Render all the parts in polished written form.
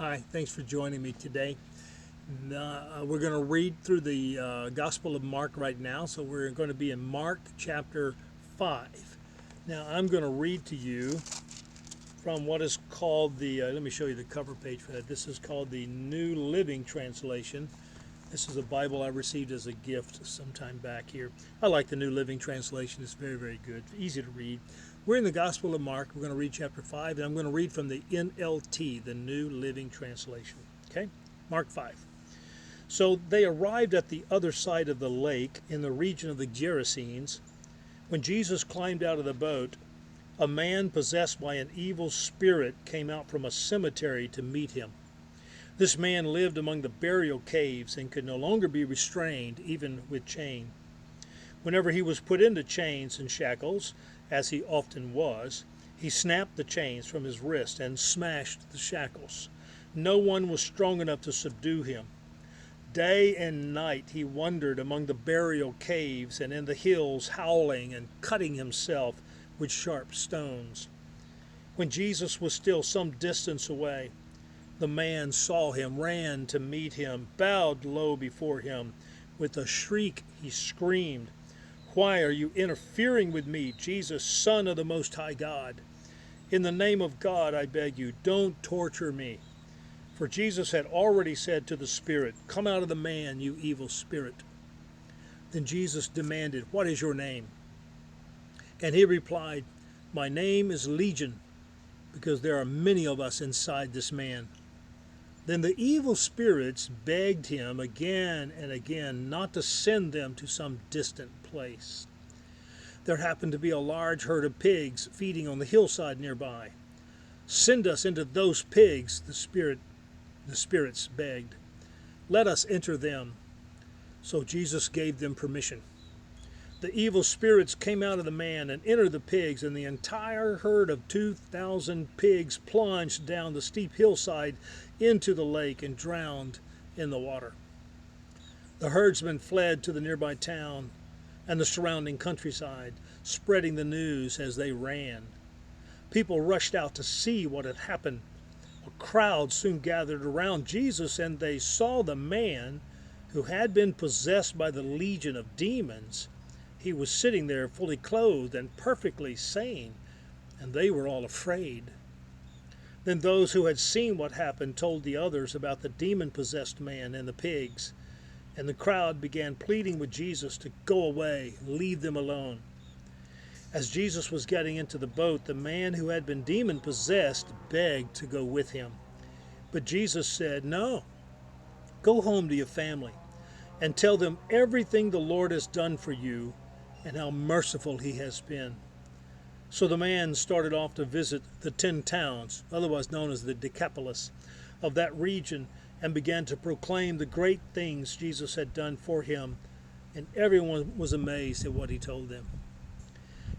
Hi, thanks for joining me today. We're going to read through the Gospel of Mark right now, so we're going to be in Mark chapter 5. Now, I'm going to read to you from what is called let me show you the cover page for that. This is called the New Living Translation. This is a Bible I received as a gift sometime back here. I like the New Living Translation. It's very, very good. Easy to read. We're in the Gospel of Mark. We're going to read chapter 5, and I'm going to read from the NLT, the New Living Translation. Okay? Mark 5. So they arrived at the other side of the lake in the region of the Gerasenes. When Jesus climbed out of the boat, a man possessed by an evil spirit came out from a cemetery to meet him. This man lived among the burial caves and could no longer be restrained, even with chain. Whenever he was put into chains and shackles, as he often was, he snapped the chains from his wrist and smashed the shackles. No one was strong enough to subdue him. Day and night he wandered among the burial caves and in the hills, howling and cutting himself with sharp stones. When Jesus was still some distance away, the man saw him, ran to meet him, bowed low before him. With a shriek he screamed, "Why are you interfering with me, Jesus, Son of the Most High God? In the name of God, I beg you, don't torture me." For Jesus had already said to the spirit, "Come out of the man, you evil spirit." Then Jesus demanded, "What is your name?" And he replied, "My name is Legion, because there are many of us inside this man." Then the evil spirits begged him again and again not to send them to some distant place. There happened to be a large herd of pigs feeding on the hillside nearby. "Send us into those pigs," the spirits begged. "Let us enter them." So Jesus gave them permission. The evil spirits came out of the man and entered the pigs, and the entire herd of 2,000 pigs plunged down the steep hillside into the lake and drowned in the water. The herdsmen fled to the nearby town and the surrounding countryside, spreading the news as they ran. People rushed out to see what had happened. A crowd soon gathered around Jesus, and they saw the man who had been possessed by the legion of demons. He was sitting there fully clothed and perfectly sane, and they were all afraid. Then those who had seen what happened told the others about the demon-possessed man and the pigs, and the crowd began pleading with Jesus to go away, leave them alone. As Jesus was getting into the boat, the man who had been demon-possessed begged to go with him. But Jesus said, "No, go home to your family and tell them everything the Lord has done for you and how merciful he has been." So the man started off to visit the 10 towns, otherwise known as the Decapolis, of that region, and began to proclaim the great things Jesus had done for him, and everyone was amazed at what he told them.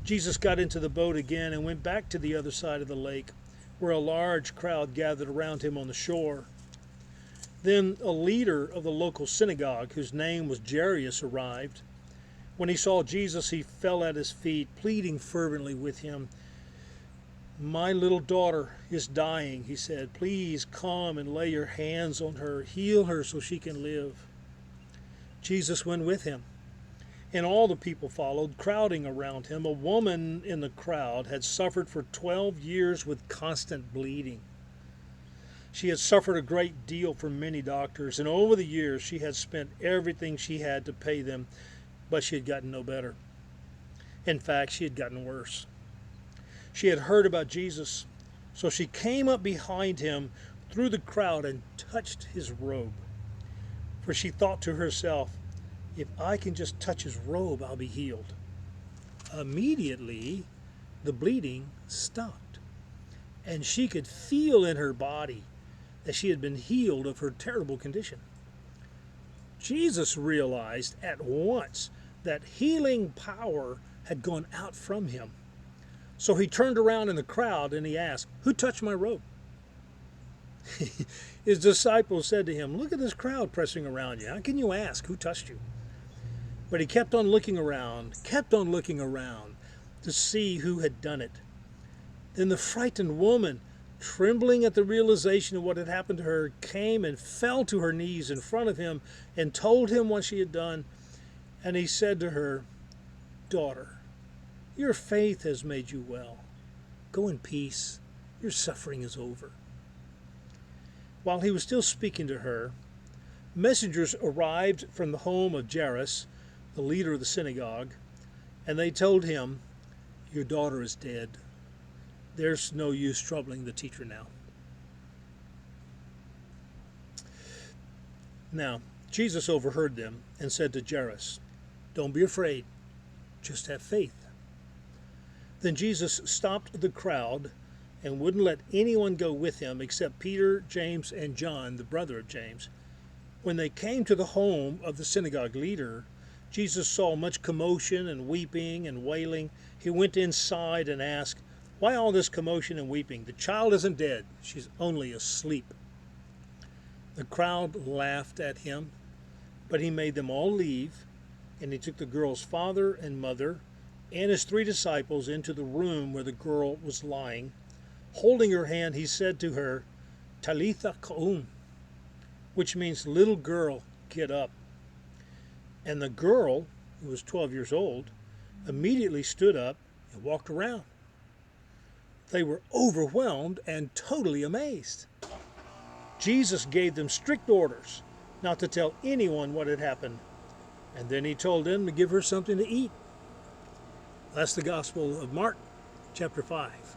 Jesus got into the boat again and went back to the other side of the lake, where a large crowd gathered around him on the shore. Then a leader of the local synagogue, whose name was Jairus, arrived. When he saw Jesus, he fell at his feet, pleading fervently with him. "My little daughter is dying," he said. "Please come and lay your hands on her, heal her so she can live." Jesus went with him, and all the people followed, crowding around him. A woman in the crowd had suffered for 12 years with constant bleeding. She had suffered a great deal from many doctors, and over the years she had spent everything she had to pay them, but she had gotten no better. In fact, she had gotten worse. She had heard about Jesus, so she came up behind him through the crowd and touched his robe. For she thought to herself, "If I can just touch his robe, I'll be healed." Immediately, the bleeding stopped, and she could feel in her body that she had been healed of her terrible condition. Jesus realized at once that healing power had gone out from him. So he turned around in the crowd and he asked, "Who touched my robe?" His disciples said to him, "Look at this crowd pressing around you. How can you ask who touched you?" But he kept on looking around to see who had done it. Then the frightened woman trembling at the realization of what had happened to her, came and fell to her knees in front of him and told him what she had done. And he said to her, "Daughter, your faith has made you well. Go in peace. Your suffering is over." While he was still speaking to her, messengers arrived from the home of Jairus, the leader of the synagogue, and they told him, "Your daughter is dead. There's no use troubling the teacher now." Now, Jesus overheard them and said to Jairus, "Don't be afraid, just have faith." Then Jesus stopped the crowd and wouldn't let anyone go with him except Peter, James, and John, the brother of James. When they came to the home of the synagogue leader, Jesus saw much commotion and weeping and wailing. He went inside and asked, "Why all this commotion and weeping? The child isn't dead. She's only asleep." The crowd laughed at him, but he made them all leave, and he took the girl's father and mother and his 3 disciples into the room where the girl was lying. Holding her hand, he said to her, "Talitha koum," which means, "Little girl, get up." And the girl, who was 12 years old, immediately stood up and walked around. They were overwhelmed and totally amazed. Jesus gave them strict orders not to tell anyone what had happened, and then he told them to give her something to eat. That's the Gospel of Mark, chapter 5.